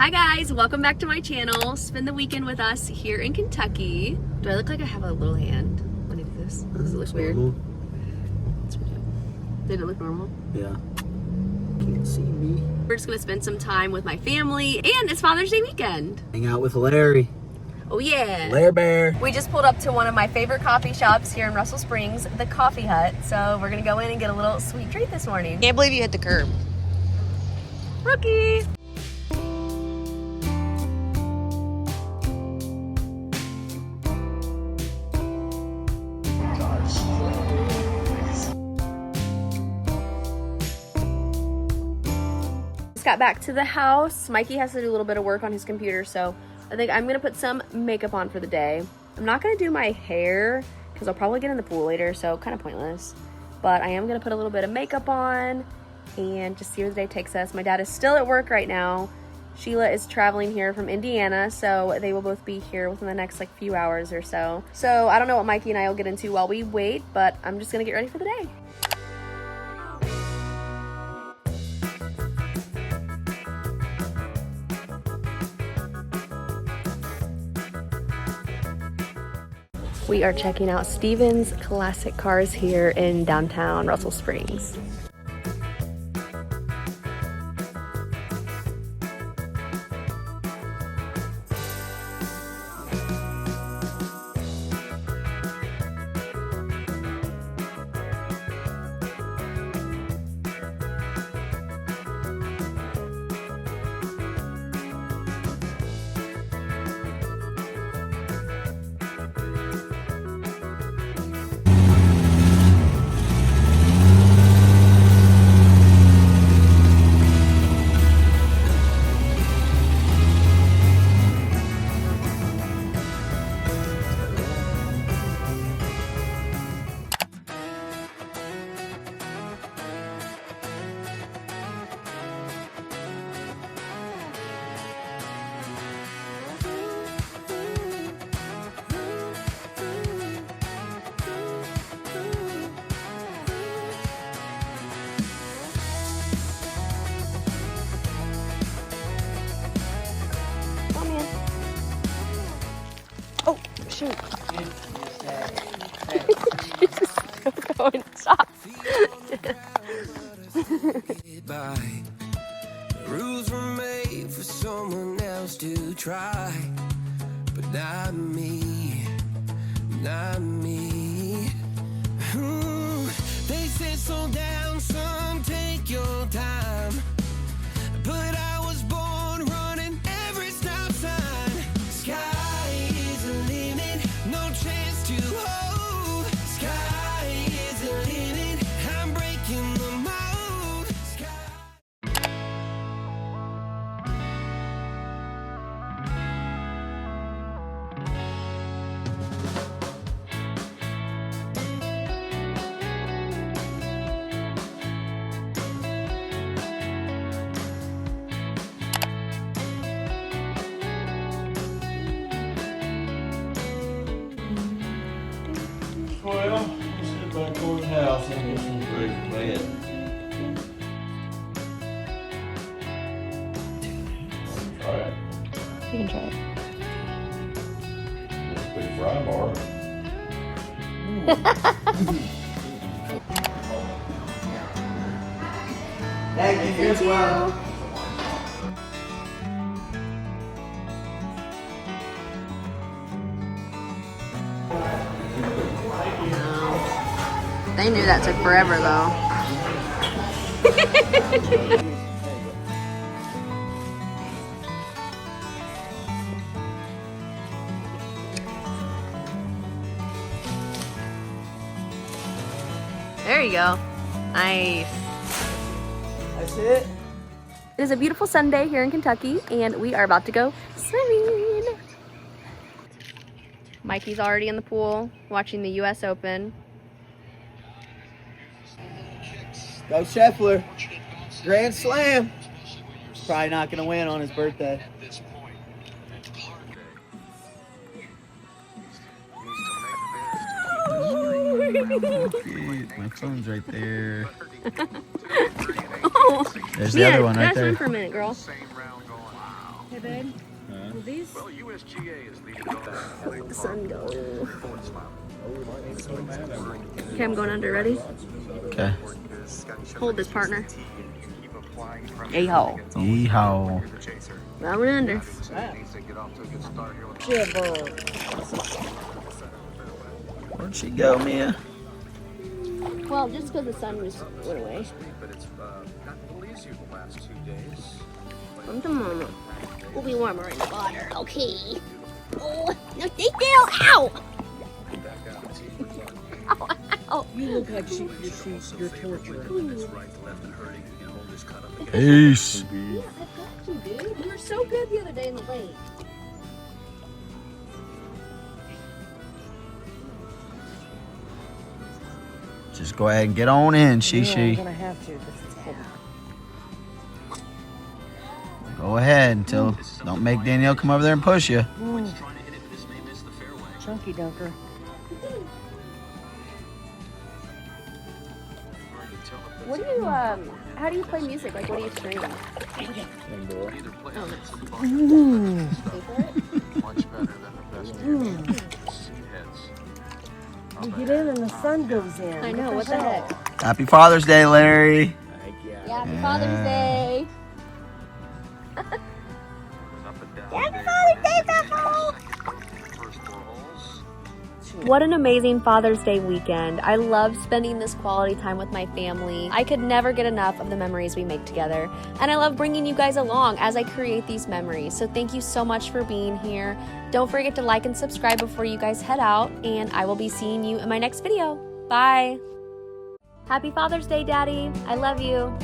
Hi guys, welcome back to my channel. Spend the weekend with us here in Kentucky. Do I look like I have a little hand when I do this? Does it look weird? Did it look normal? Yeah. Can't see me. We're just gonna spend some time with my family, and it's Father's Day weekend. Hang out with Larry. Oh yeah. Lair Bear. We just pulled up to one of my favorite coffee shops here in Russell Springs, the Coffee Hut. So we're gonna go in and get a little sweet treat this morning. Can't believe you hit the curb. Rookie! Just got back to the house. Mikey has to do a little bit of work on his computer, so I think I'm gonna put some makeup on for the day. I'm not gonna do my hair because I'll probably get in the pool later, so kind of pointless. But I am gonna put a little bit of makeup on and just see where the day takes us. My dad is still at work right now. Sheila is traveling here from Indiana, so they will both be here within the next few hours or so. So I don't know what Mikey and I will get into while we wait, but I'm just gonna get ready for the day. We are checking out Steven's Classic Cars here in downtown Russell Springs. Oh, shoot. Just going to stop. Rules were made for someone else to try, but not me, not me. They said slow down, son, take your time, but I was born running every stop sign. Sky is the limit, no chance to hold. Sky is the limit, I'm breaking the mold. Well, let's get back to the house and get some food for bed. Try it. You can try it. It's a big fry bar. Thank you as well. They knew that took forever though. There you go. Nice. That's it. It is a beautiful Sunday here in Kentucky, and we are about to go swimming. Mikey's already in the pool watching the US Open. Go Scheffler. Grand Slam. He's probably not going to win on his birthday. My phone's right there. Oh, There's the other one right that's there. one for a minute, girl. babe. Will these? Let the sun go. Okay, I'm going under. Ready? Okay. Hold this, partner. A-hole. Yeehaw. Now we're under. Where'd she go, Mia? Well, just because the sun just went away. Come to mama. We'll be warmer in the water. Okay. Oh, no, stay still. Ow! Ow, ow. You look like you're torturing. Peace. Yeah, I got you, dude. You were so good the other day in the lake. Just go ahead and get on in, I'm Shishi. gonna have to because it's cold. Go ahead until don't make Danielle come over there and push you. Chunky dunker. What do you, how do you play music? Like, what do you stream? Oh, no. Pay for it? You get in and the sun goes in. I know, what the heck? Happy Father's Day, Larry. Yeah, happy Father's Day. What an amazing Father's Day weekend. I love spending this quality time with my family. I could never get enough of the memories we make together. And I love bringing you guys along as I create these memories. So thank you so much for being here. Don't forget to like and subscribe before you guys head out. And I will be seeing you in my next video. Bye. Happy Father's Day, Daddy. I love you.